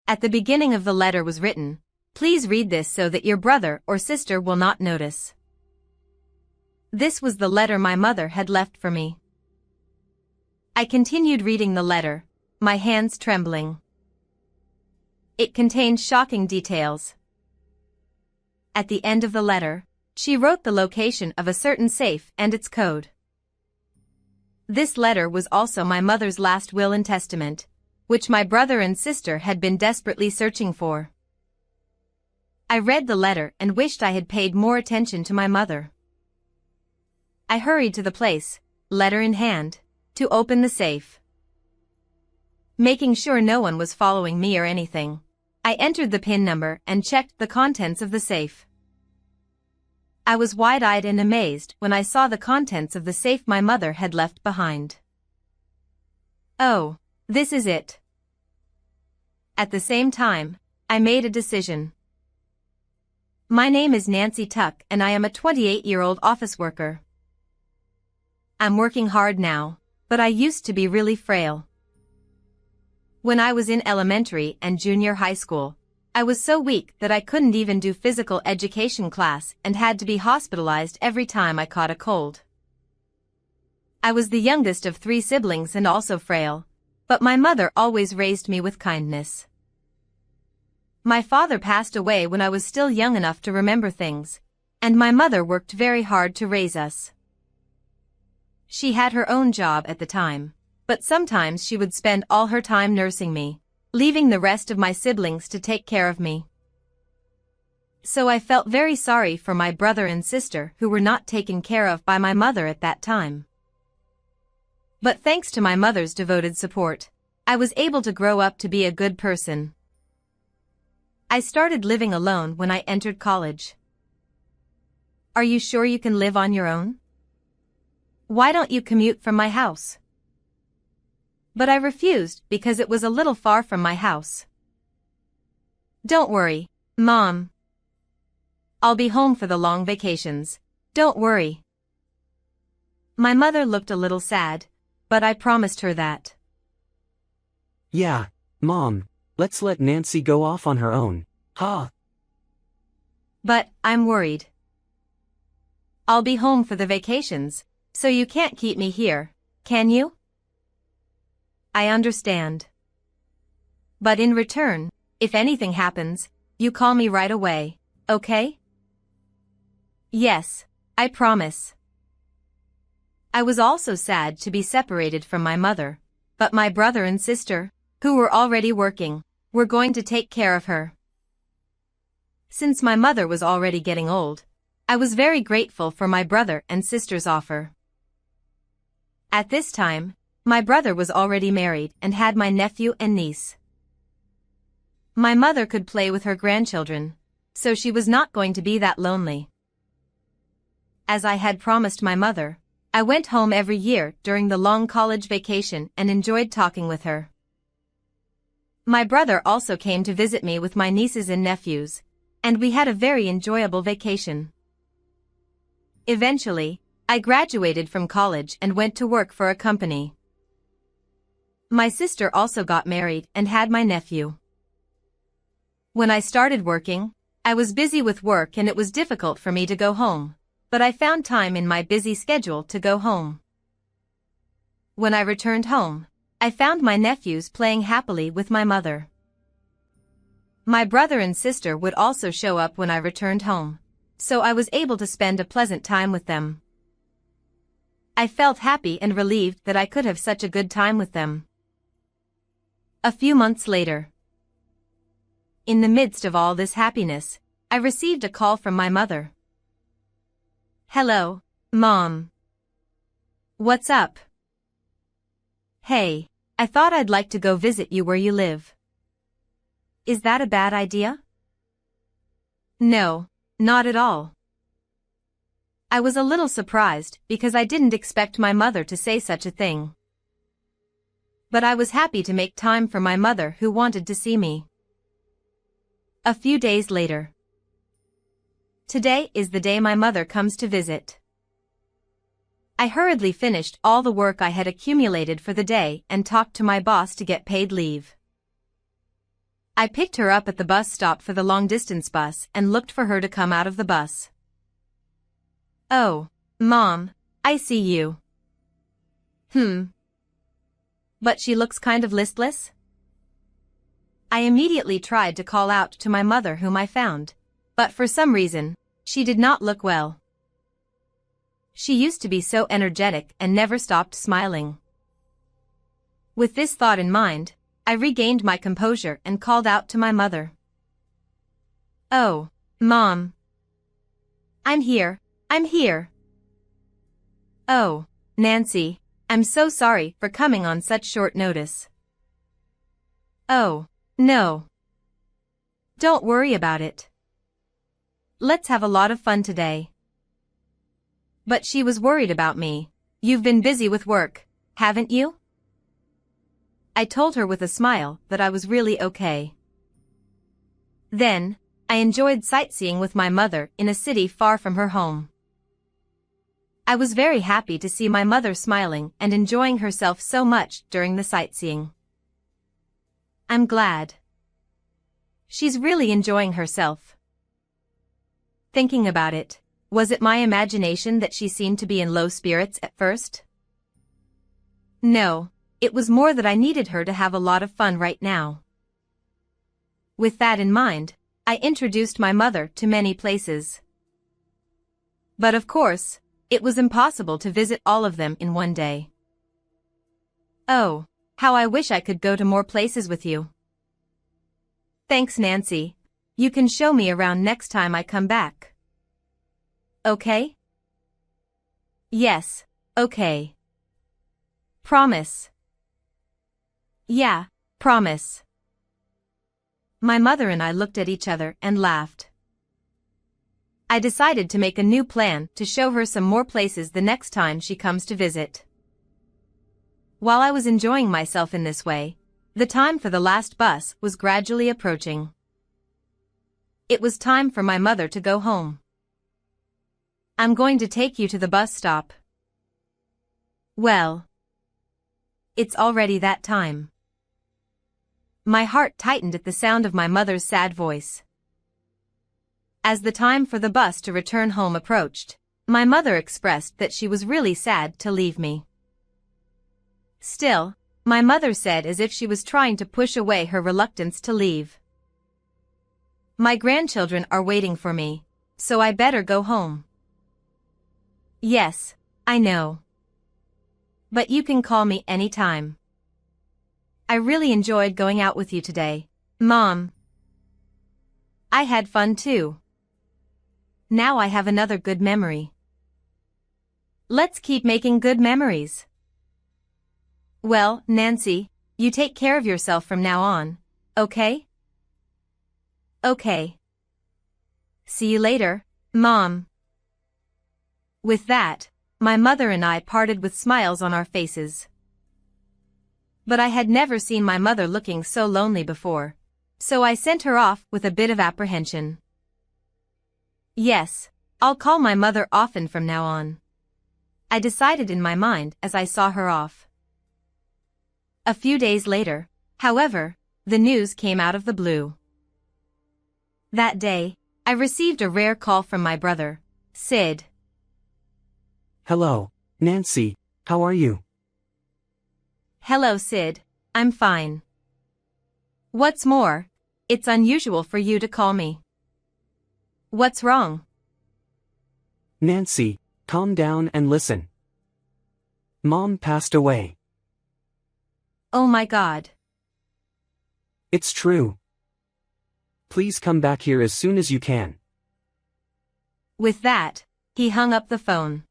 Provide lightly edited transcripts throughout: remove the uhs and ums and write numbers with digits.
At the beginning of the letter was written, "Please read this so that your brother or sister will not notice." This was the letter my mother had left for me. I continued reading the letter, my hands trembling. It contained shocking details. At the end of the letter, she wrote the location of a certain safe and its code. This letter was also my mother's last will and testament, which my brother and sister had been desperately searching for. I read the letter and wished I had paid more attention to my mother. I hurried to the place, letter in hand, to open the safe. Making sure no one was following me or anything, I entered the PIN number and checked the contents of the safe. I was wide-eyed and amazed when I saw the contents of the safe my mother had left behind. Oh, this is it. At the same time, I made a decision. My name is Nancy Tuck and I am a 28-year-old office worker. I'm working hard now, but I used to be really frail. When I was in elementary and junior high school, I was so weak that I couldn't even do physical education class and had to be hospitalized every time I caught a cold. I was the youngest of 3 siblings and also frail, but my mother always raised me with kindness. My father passed away when I was still young enough to remember things, and my mother worked very hard to raise us. She had her own job at the time, but sometimes she would spend all her time nursing me, leaving the rest of my siblings to take care of me. So I felt very sorry for my brother and sister who were not taken care of by my mother at that time. But thanks to my mother's devoted support, I was able to grow up to be a good person. I started living alone when I entered college. Are you sure you can live on your own? Why don't you commute from my house? But I refused because it was a little far from my house. Don't worry, Mom. I'll be home for the long vacations, don't worry. My mother looked a little sad, but I promised her that. Yeah, Mom, let's let Nancy go off on her own, huh? But I'm worried. I'll be home for the vacations, so you can't keep me here, can you? I understand. But in return, if anything happens, you call me right away, okay? Yes, I promise. I was also sad to be separated from my mother, but my brother and sister, who were already working, were going to take care of her. Since my mother was already getting old, I was very grateful for my brother and sister's offer. At this time, my brother was already married and had my nephew and niece. My mother could play with her grandchildren, so she was not going to be that lonely. As I had promised my mother, I went home every year during the long college vacation and enjoyed talking with her. My brother also came to visit me with my nieces and nephews, and we had a very enjoyable vacation. Eventually, I graduated from college and went to work for a company. My sister also got married and had my nephew. When I started working, I was busy with work and it was difficult for me to go home, but I found time in my busy schedule to go home. When I returned home, I found my nephews playing happily with my mother. My brother and sister would also show up when I returned home, so I was able to spend a pleasant time with them. I felt happy and relieved that I could have such a good time with them. A few months later, in the midst of all this happiness, I received a call from my mother. Hello, Mom. What's up? Hey, I thought I'd like to go visit you where you live. Is that a bad idea? No, not at all. I was a little surprised because I didn't expect my mother to say such a thing. But I was happy to make time for my mother who wanted to see me. A few days later. Today is the day my mother comes to visit. I hurriedly finished all the work I had accumulated for the day and talked to my boss to get paid leave. I picked her up at the bus stop for the long-distance bus and looked for her to come out of the bus. "Oh, Mom, I see you." But she looks kind of listless? I immediately tried to call out to my mother whom I found, but for some reason, she did not look well. She used to be so energetic and never stopped smiling. With this thought in mind, I regained my composure and called out to my mother. "Oh, Mom. I'm here, I'm here." "Oh, Nancy, I'm so sorry for coming on such short notice." "Oh, no. Don't worry about it. Let's have a lot of fun today." But she was worried about me. "You've been busy with work, haven't you?" I told her with a smile that I was really okay. Then, I enjoyed sightseeing with my mother in a city far from her home. I was very happy to see my mother smiling and enjoying herself so much during the sightseeing. I'm glad. She's really enjoying herself. Thinking about it, was it my imagination that she seemed to be in low spirits at first? No, it was more that I needed her to have a lot of fun right now. With that in mind, I introduced my mother to many places. But of course, it was impossible to visit all of them in one day. "Oh, how I wish I could go to more places with you." "Thanks, Nancy. You can show me around next time I come back." "Okay?" "Yes, okay." "Promise?" "Yeah, promise." My mother and I looked at each other and laughed. I decided to make a new plan to show her some more places the next time she comes to visit. While I was enjoying myself in this way, the time for the last bus was gradually approaching. It was time for my mother to go home. "I'm going to take you to the bus stop." Well, it's already that time. My heart tightened at the sound of my mother's sad voice. As the time for the bus to return home approached, my mother expressed that she was really sad to leave me. Still, my mother said as if she was trying to push away her reluctance to leave. "My grandchildren are waiting for me, so I better go home." "Yes, I know. But you can call me anytime. I really enjoyed going out with you today, Mom." "I had fun too. Now I have another good memory. Let's keep making good memories." "Well, Nancy, you take care of yourself from now on, okay?" "Okay. See you later, Mom." With that, my mother and I parted with smiles on our faces. But I had never seen my mother looking so lonely before, so I sent her off with a bit of apprehension. Yes, I'll call my mother often from now on, I decided in my mind as I saw her off. A few days later, however, the news came out of the blue. That day, I received a rare call from my brother, Sid. "Hello, Nancy, how are you?" "Hello, Sid, I'm fine. What's more, it's unusual for you to call me. What's wrong?" "Nancy, calm down and listen. Mom passed away." "Oh my God." "It's true. Please come back here as soon as you can." With that, he hung up the phone.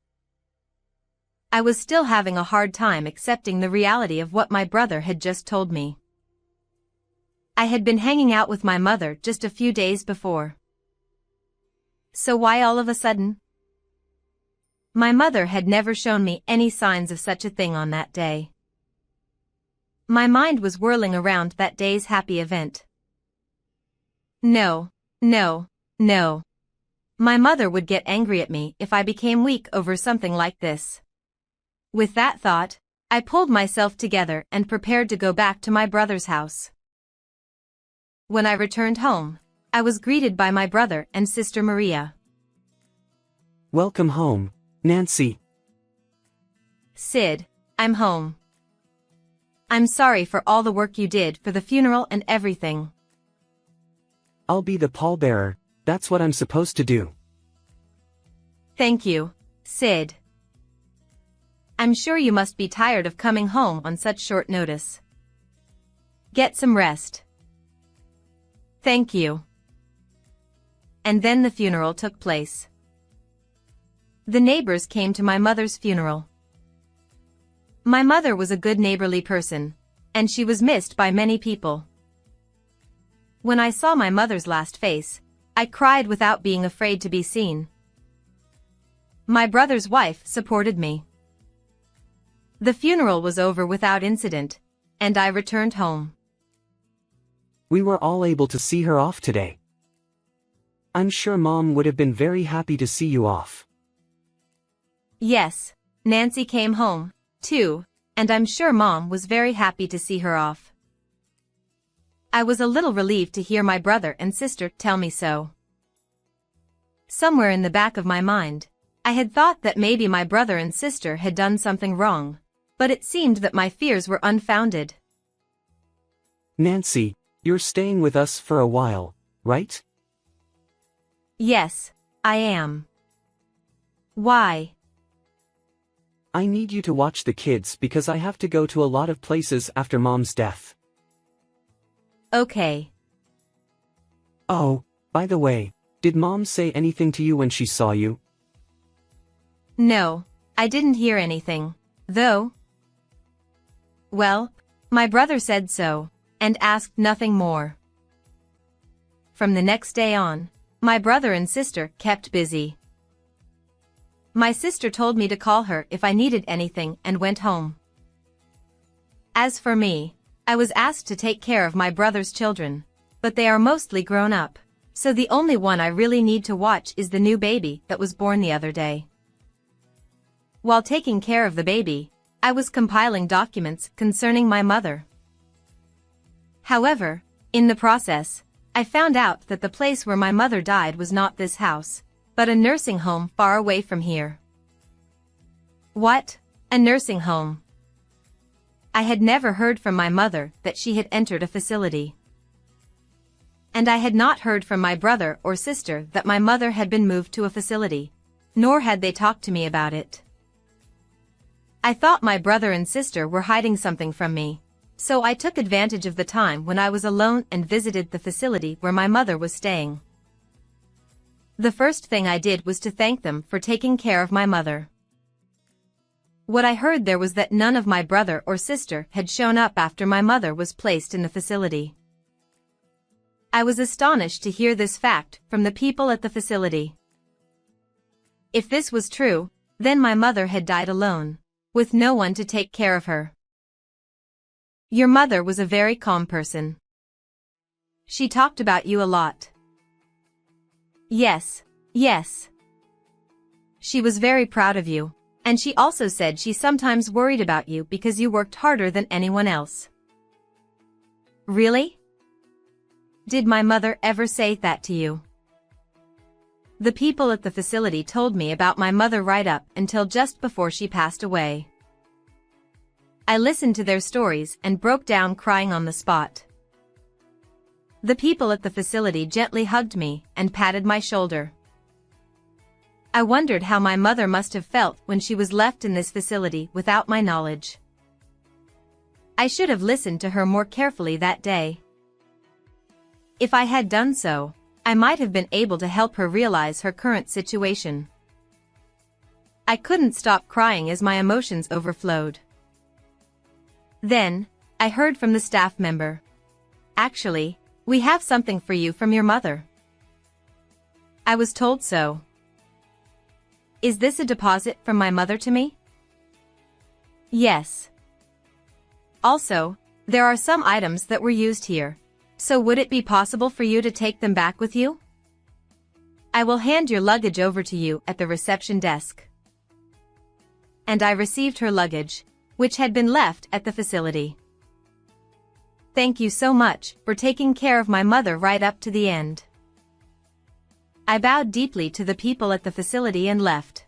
I was still having a hard time accepting the reality of what my brother had just told me. I had been hanging out with my mother just a few days before. So why all of a sudden? My mother had never shown me any signs of such a thing on that day. My mind was whirling around that day's happy event. No, no, no. My mother would get angry at me if I became weak over something like this. With that thought, I pulled myself together and prepared to go back to my brother's house. When I returned home, I was greeted by my brother and sister Maria. Welcome home, Nancy. Sid, I'm home. I'm sorry for all the work you did for the funeral and everything. I'll be the pallbearer, that's what I'm supposed to do. Thank you, Sid. I'm sure you must be tired of coming home on such short notice. Get some rest. Thank you. And then the funeral took place. The neighbors came to my mother's funeral. My mother was a good neighborly person, and she was missed by many people. When I saw my mother's last face, I cried without being afraid to be seen. My brother's wife supported me. The funeral was over without incident, and I returned home. We were all able to see her off today. I'm sure Mom would have been very happy to see you off. Yes, Nancy came home, too, and I'm sure Mom was very happy to see her off. I was a little relieved to hear my brother and sister tell me so. Somewhere in the back of my mind, I had thought that maybe my brother and sister had done something wrong, but it seemed that my fears were unfounded. Nancy, you're staying with us for a while, right? Yes, I am. Why? I need you to watch the kids because I have to go to a lot of places after Mom's death. Okay. Oh, by the way, did Mom say anything to you when she saw you? No, I didn't hear anything, though. Well, my brother said so, and asked nothing more. From the next day on, my brother and sister kept busy. My sister told me to call her if I needed anything and went home. As for me, I was asked to take care of my brother's children, but they are mostly grown up, so the only one I really need to watch is the new baby that was born the other day. While taking care of the baby, I was compiling documents concerning my mother. However, in the process, I found out that the place where my mother died was not this house, but a nursing home far away from here. What? A nursing home? I had never heard from my mother that she had entered a facility. And I had not heard from my brother or sister that my mother had been moved to a facility, nor had they talked to me about it. I thought my brother and sister were hiding something from me, so I took advantage of the time when I was alone and visited the facility where my mother was staying. The first thing I did was to thank them for taking care of my mother. What I heard there was that none of my brother or sister had shown up after my mother was placed in the facility. I was astonished to hear this fact from the people at the facility. If this was true, then my mother had died alone, with no one to take care of her. Your mother was a very calm person. She talked about you a lot. Yes, yes. She was very proud of you, and she also said she sometimes worried about you because you worked harder than anyone else. Really? Did my mother ever say that to you? The people at the facility told me about my mother right up until just before she passed away. I listened to their stories and broke down crying on the spot. The people at the facility gently hugged me and patted my shoulder. I wondered how my mother must have felt when she was left in this facility without my knowledge. I should have listened to her more carefully that day. If I had done so, I might have been able to help her realize her current situation. I couldn't stop crying as my emotions overflowed. Then, I heard from the staff member. Actually, we have something for you from your mother. I was told so. Is this a deposit from my mother to me? Yes. Also, there are some items that were used here, so would it be possible for you to take them back with you? I will hand your luggage over to you at the reception desk. And I received her luggage, which had been left at the facility. Thank you so much for taking care of my mother right up to the end. I bowed deeply to the people at the facility and left.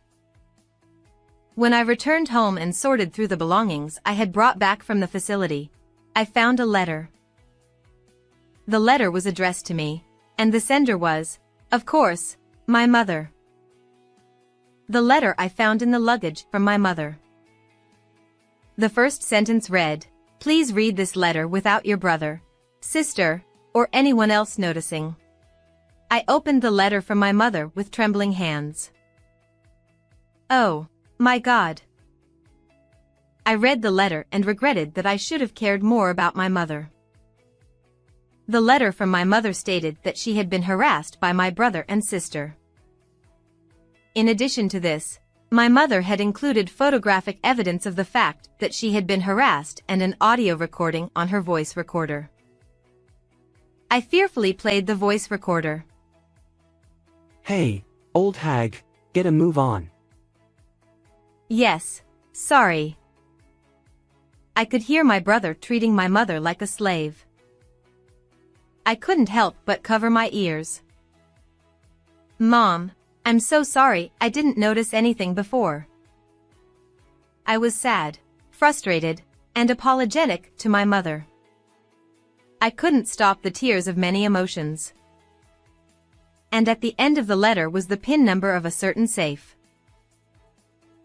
When I returned home and sorted through the belongings I had brought back from the facility, I found a letter. The letter was addressed to me, and the sender was, of course, my mother. The letter I found in the luggage from my mother. The first sentence read, "Please read this letter without your brother, sister, or anyone else noticing." I opened the letter from my mother with trembling hands. Oh, my God. I read the letter and regretted that I should have cared more about my mother. The letter from my mother stated that she had been harassed by my brother and sister. In addition to this, my mother had included photographic evidence of the fact that she had been harassed and an audio recording on her voice recorder. I fearfully played the voice recorder. Hey, old hag, get a move on. Yes, sorry. I could hear my brother treating my mother like a slave. I couldn't help but cover my ears. Mom, I'm so sorry I didn't notice anything before. I was sad, frustrated, and apologetic to my mother. I couldn't stop the tears of many emotions. And at the end of the letter was the PIN number of a certain safe.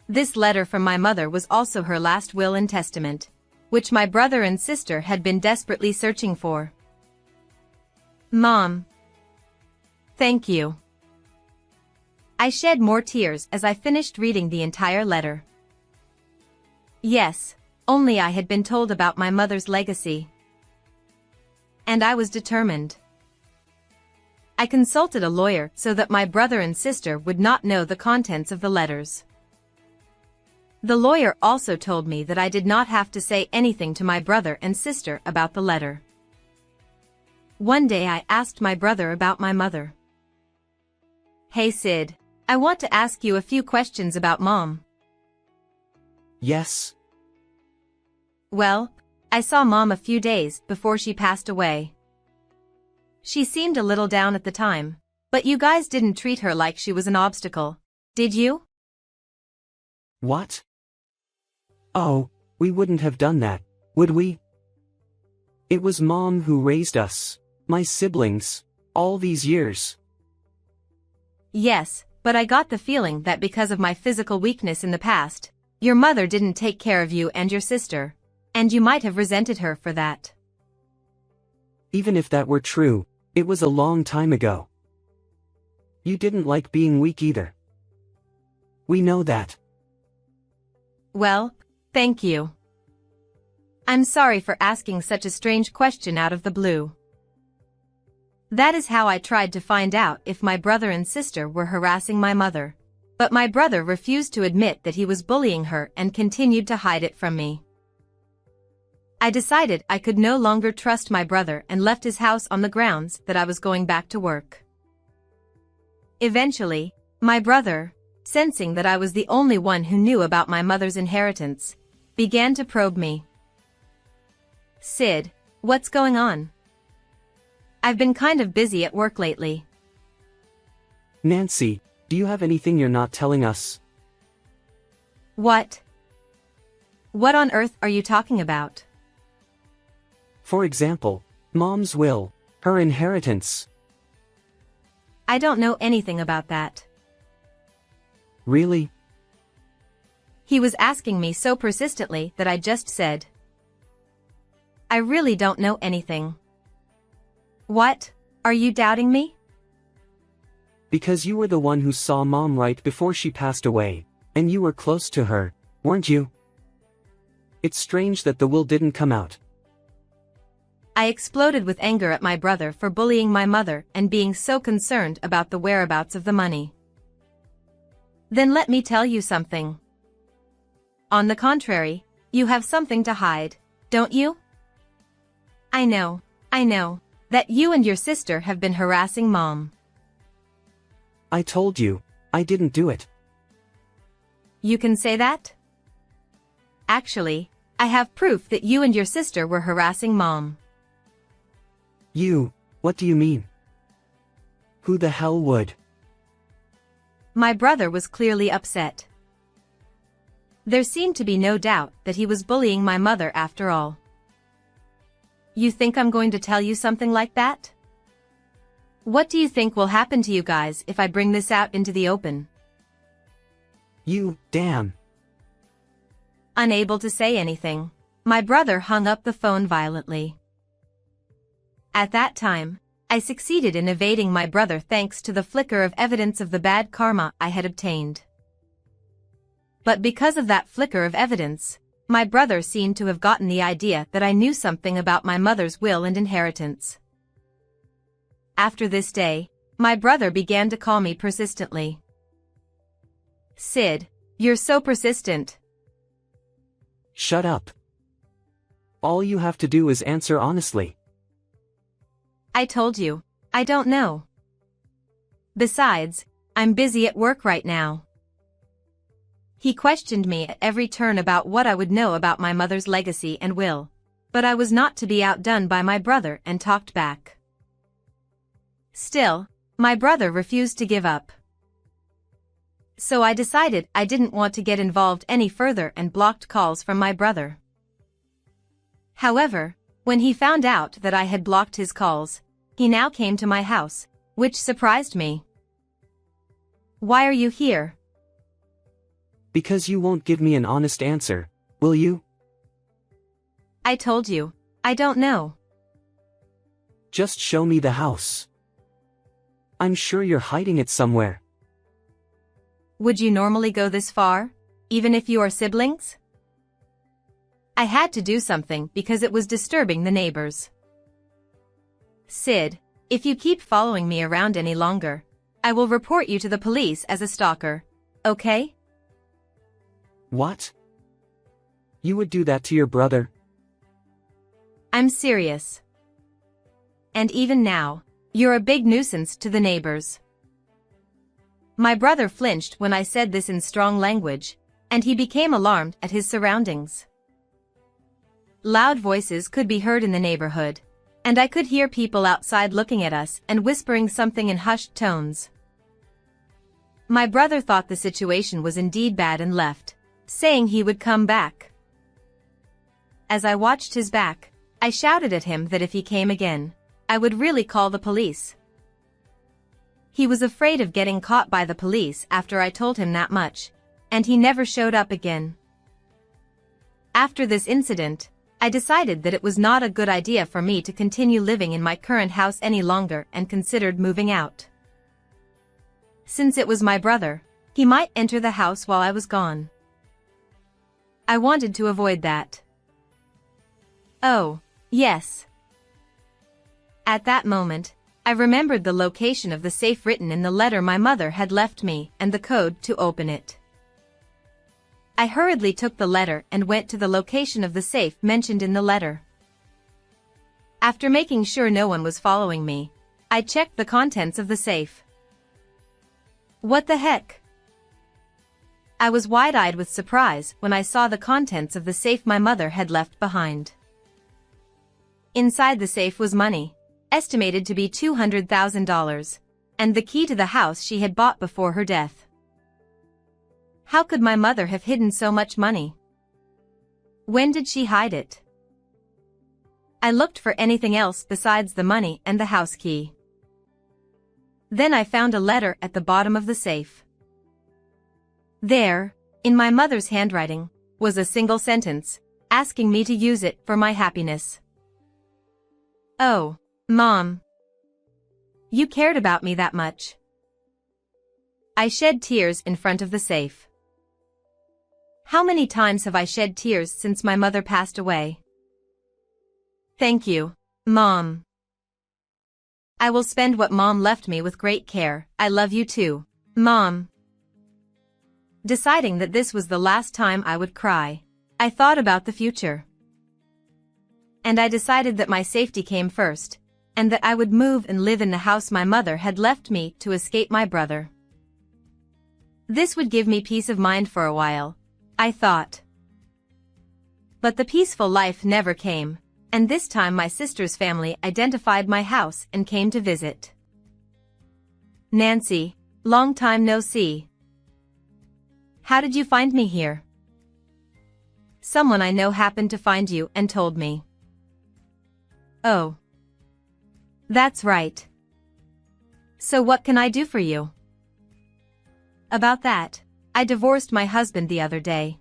This letter from my mother was also her last will and testament, which my brother and sister had been desperately searching for. Mom. Thank you. I shed more tears as I finished reading the entire letter. Yes, only I had been told about my mother's legacy. And I was determined. I consulted a lawyer so that my brother and sister would not know the contents of the letters. The lawyer also told me that I did not have to say anything to my brother and sister about the letter. One day I asked my brother about my mother. Hey Sid, I want to ask you a few questions about Mom. Yes. Well, I saw Mom a few days before she passed away. She seemed a little down at the time, but you guys didn't treat her like she was an obstacle, did you? What? Oh, we wouldn't have done that, would we? It was Mom who raised us, my siblings, all these years. Yes, but I got the feeling that because of my physical weakness in the past, your mother didn't take care of you and your sister, and you might have resented her for that. Even if that were true, it was a long time ago. You didn't like being weak either. We know that. Well, thank you. I'm sorry for asking such a strange question out of the blue. That is how I tried to find out if my brother and sister were harassing my mother, but my brother refused to admit that he was bullying her and continued to hide it from me. I decided I could no longer trust my brother and left his house on the grounds that I was going back to work. Eventually, my brother, sensing that I was the only one who knew about my mother's inheritance, began to probe me. Sid, what's going on? I've been kind of busy at work lately. Nancy, do you have anything you're not telling us? What? What on earth are you talking about? For example, Mom's will, her inheritance. I don't know anything about that. Really? He was asking me so persistently that I just said, I really don't know anything. What? Are you doubting me? Because you were the one who saw Mom right before she passed away, and you were close to her, weren't you? It's strange that the will didn't come out. I exploded with anger at my brother for bullying my mother and being so concerned about the whereabouts of the money. Then let me tell you something. On the contrary, you have something to hide, don't you? I know, that you and your sister have been harassing Mom. I told you, I didn't do it. You can say that? Actually, I have proof that you and your sister were harassing Mom. What do you mean? Who the hell would? My brother was clearly upset. There seemed to be no doubt that he was bullying my mother after all. You think I'm going to tell you something like that? What do you think will happen to you guys if I bring this out into the open? Damn. Unable to say anything, my brother hung up the phone violently. At that time, I succeeded in evading my brother thanks to the flicker of evidence of the bad karma I had obtained. But because of that flicker of evidence, my brother seemed to have gotten the idea that I knew something about my mother's will and inheritance. After this day, my brother began to call me persistently. Sid, you're so persistent. Shut up. All you have to do is answer honestly. I told you, I don't know. Besides, I'm busy at work right now. He questioned me at every turn about what I would know about my mother's legacy and will, but I was not to be outdone by my brother and talked back. Still, my brother refused to give up. So I decided I didn't want to get involved any further and blocked calls from my brother. However, when he found out that I had blocked his calls, he now came to my house, which surprised me. Why are you here? Because you won't give me an honest answer, will you? I told you, I don't know. Just show me the house. I'm sure you're hiding it somewhere. Would you normally go this far, even if you are siblings? I had to do something because it was disturbing the neighbors. Sid, if you keep following me around any longer, I will report you to the police as a stalker, okay? What? You would do that to your brother? I'm serious. And even now, you're a big nuisance to the neighbors. My brother flinched when I said this in strong language, and he became alarmed at his surroundings. Loud voices could be heard in the neighborhood, and I could hear people outside looking at us and whispering something in hushed tones. My brother thought the situation was indeed bad and left, saying he would come back. As I watched his back, I shouted at him that if he came again, I would really call the police. He was afraid of getting caught by the police after I told him that much, and he never showed up again. After this incident, I decided that it was not a good idea for me to continue living in my current house any longer and considered moving out. Since it was my brother, he might enter the house while I was gone. I wanted to avoid that. Oh, yes. At that moment, I remembered the location of the safe written in the letter my mother had left me and the code to open it. I hurriedly took the letter and went to the location of the safe mentioned in the letter. After making sure no one was following me, I checked the contents of the safe. What the heck? I was wide-eyed with surprise when I saw the contents of the safe my mother had left behind. Inside the safe was money, estimated to be $200,000, and the key to the house she had bought before her death. How could my mother have hidden so much money? When did she hide it? I looked for anything else besides the money and the house key. Then I found a letter at the bottom of the safe. There, in my mother's handwriting, was a single sentence, asking me to use it for my happiness. Oh, Mom. You cared about me that much. I shed tears in front of the safe. How many times have I shed tears since my mother passed away? Thank you, Mom. I will spend what Mom left me with great care. I love you too, Mom. Deciding that this was the last time I would cry, I thought about the future. And I decided that my safety came first, and that I would move and live in the house my mother had left me to escape my brother. This would give me peace of mind for a while, I thought. But the peaceful life never came, and this time my sister's family identified my house and came to visit. Nancy, long time no see. How did you find me here? Someone I know happened to find you and told me. Oh. That's right. So what can I do for you? About that, I divorced my husband the other day.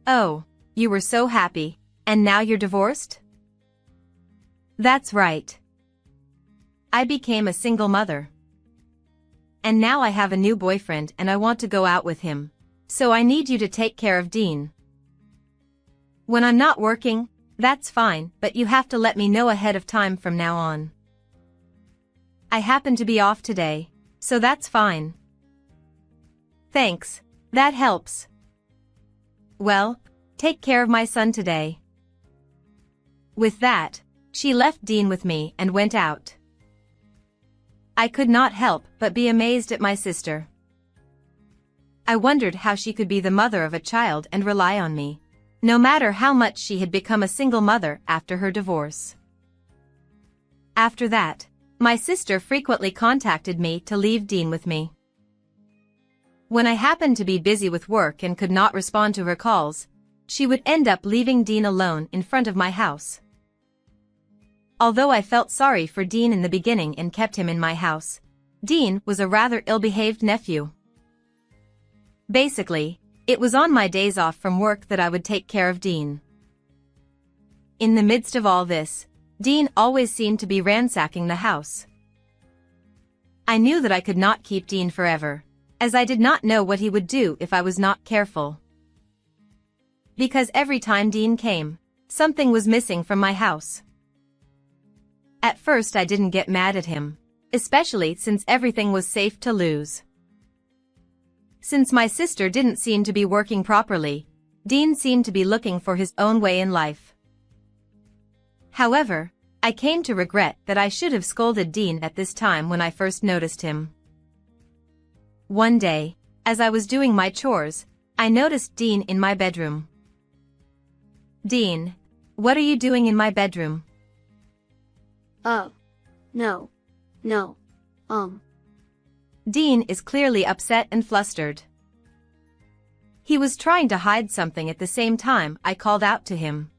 Oh, you were so happy, and now you're divorced? That's right. I became a single mother. And now I have a new boyfriend and I want to go out with him. So I need you to take care of Dean. When I'm not working, that's fine, but you have to let me know ahead of time from now on. I happen to be off today, so that's fine. Thanks, that helps. Well, take care of my son today. With that, she left Dean with me and went out. I could not help but be amazed at my sister. I wondered how she could be the mother of a child and rely on me, no matter how much she had become a single mother after her divorce. After that, my sister frequently contacted me to leave Dean with me. When I happened to be busy with work and could not respond to her calls, she would end up leaving Dean alone in front of my house. Although I felt sorry for Dean in the beginning and kept him in my house, Dean was a rather ill-behaved nephew. Basically, it was on my days off from work that I would take care of Dean. In the midst of all this, Dean always seemed to be ransacking the house. I knew that I could not keep Dean forever, as I did not know what he would do if I was not careful. Because every time Dean came, something was missing from my house. At first I didn't get mad at him, especially since everything was safe to lose. Since my sister didn't seem to be working properly, Dean seemed to be looking for his own way in life. However, I came to regret that I should have scolded Dean at this time when I first noticed him. One day, as I was doing my chores, I noticed Dean in my bedroom. Dean, what are you doing in my bedroom? Oh. No. Dean is clearly upset and flustered. He was trying to hide something at the same time I called out to him.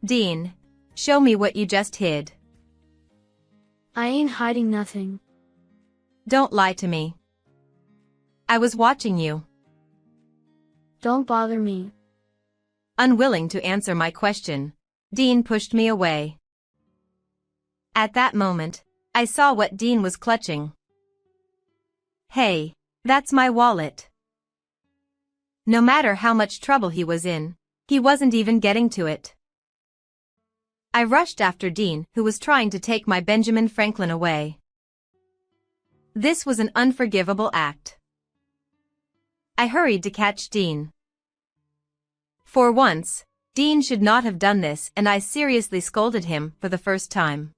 Dean, show me what you just hid. I ain't hiding nothing. Don't lie to me. I was watching you. Don't bother me. Unwilling to answer my question, Dean pushed me away. At that moment, I saw what Dean was clutching. Hey, that's my wallet. No matter how much trouble he was in, he wasn't even getting to it. I rushed after Dean, who was trying to take my Benjamin Franklin away. This was an unforgivable act. I hurried to catch Dean. For once, Dean should not have done this, and I seriously scolded him for the first time.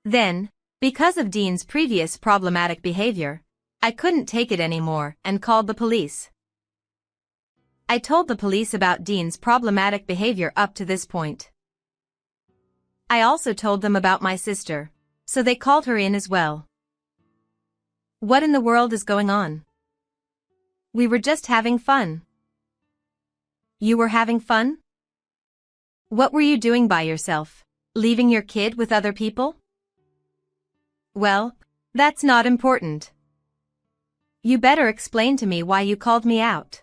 Then, because of Dean's previous problematic behavior, I couldn't take it anymore and called the police. I told the police about Dean's problematic behavior up to this point. I also told them about my sister, so they called her in as well. What in the world is going on? We were just having fun. You were having fun? What were you doing by yourself? Leaving your kid with other people? Well, that's not important. You better explain to me why you called me out.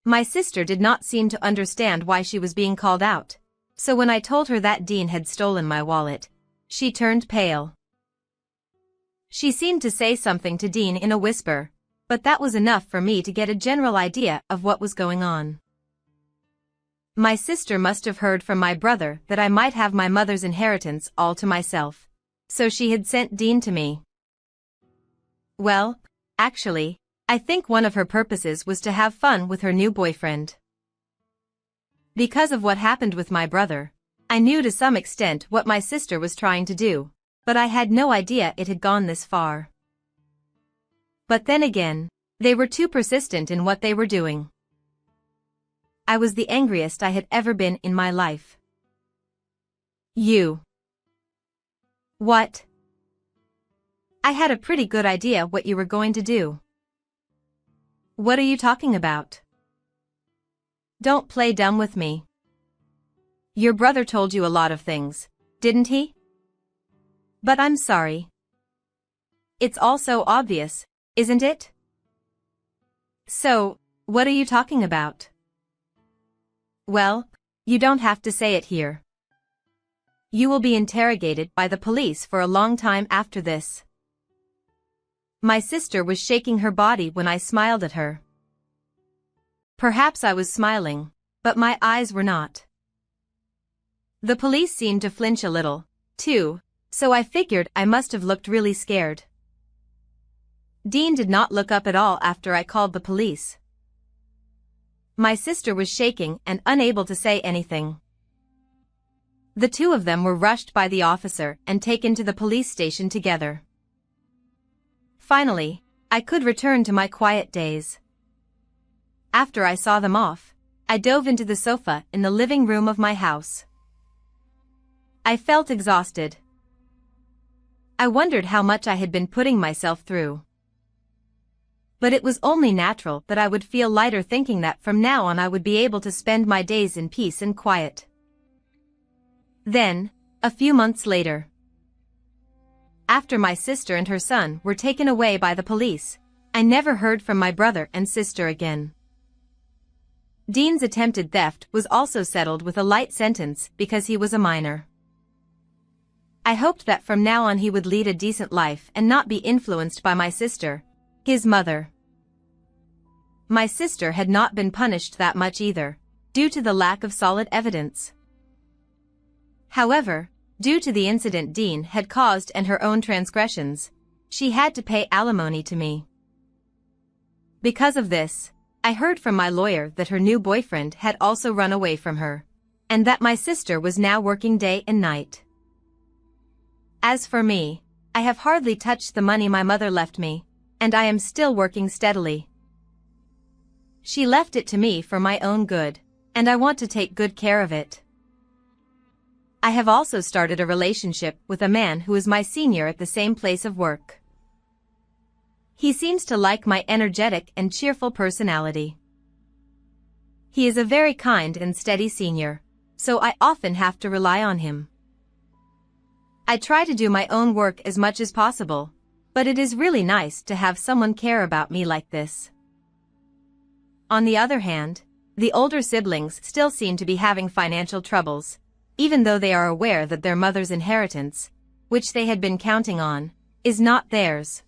My sister did not seem to understand why she was being called out, so when I told her that Dean had stolen my wallet, she turned pale. She seemed to say something to Dean in a whisper, but that was enough for me to get a general idea of what was going on. My sister must have heard from my brother that I might have my mother's inheritance all to myself, so she had sent Dean to me. Well, actually, I think one of her purposes was to have fun with her new boyfriend. Because of what happened with my brother, I knew to some extent what my sister was trying to do, but I had no idea it had gone this far. But then again, they were too persistent in what they were doing. I was the angriest I had ever been in my life. You. What? I had a pretty good idea what you were going to do. What are you talking about? Don't play dumb with me. Your brother told you a lot of things, didn't he? But I'm sorry. It's all so obvious, isn't it? So, what are you talking about? Well, you don't have to say it here. You will be interrogated by the police for a long time after this. My sister was shaking her body when I smiled at her. Perhaps I was smiling, but my eyes were not. The police seemed to flinch a little, too, so I figured I must have looked really scared. Dean did not look up at all after I called the police. My sister was shaking and unable to say anything. The two of them were rushed by the officer and taken to the police station together. Finally, I could return to my quiet days. After I saw them off, I dove into the sofa in the living room of my house. I felt exhausted. I wondered how much I had been putting myself through. But it was only natural that I would feel lighter thinking that from now on I would be able to spend my days in peace and quiet. Then, a few months later, after my sister and her son were taken away by the police, I never heard from my brother and sister again. Dean's attempted theft was also settled with a light sentence because he was a minor. I hoped that from now on he would lead a decent life and not be influenced by my sister, his mother. My sister had not been punished that much either, due to the lack of solid evidence. However, due to the incident Dean had caused and her own transgressions, she had to pay alimony to me. Because of this, I heard from my lawyer that her new boyfriend had also run away from her, and that my sister was now working day and night. As for me, I have hardly touched the money my mother left me, and I am still working steadily. She left it to me for my own good, and I want to take good care of it. I have also started a relationship with a man who is my senior at the same place of work. He seems to like my energetic and cheerful personality. He is a very kind and steady senior, so I often have to rely on him. I try to do my own work as much as possible, but it is really nice to have someone care about me like this. On the other hand, the older siblings still seem to be having financial troubles, even though they are aware that their mother's inheritance, which they had been counting on, is not theirs.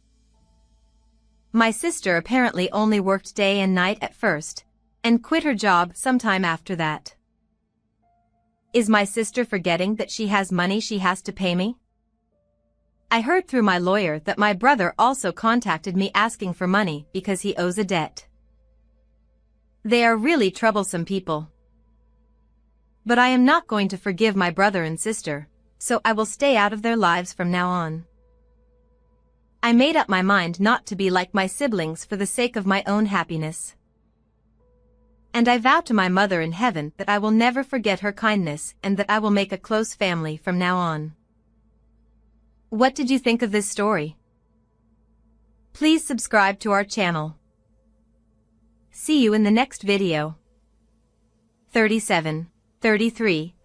My sister apparently only worked day and night at first, and quit her job sometime after that. Is my sister forgetting that she has money she has to pay me? I heard through my lawyer that my brother also contacted me asking for money because he owes a debt. They are really troublesome people. But I am not going to forgive my brother and sister, so I will stay out of their lives from now on. I made up my mind not to be like my siblings for the sake of my own happiness. And I vow to my mother in heaven that I will never forget her kindness and that I will make a close family from now on. What did you think of this story? Please subscribe to our channel. See you in the next video. 37, 33,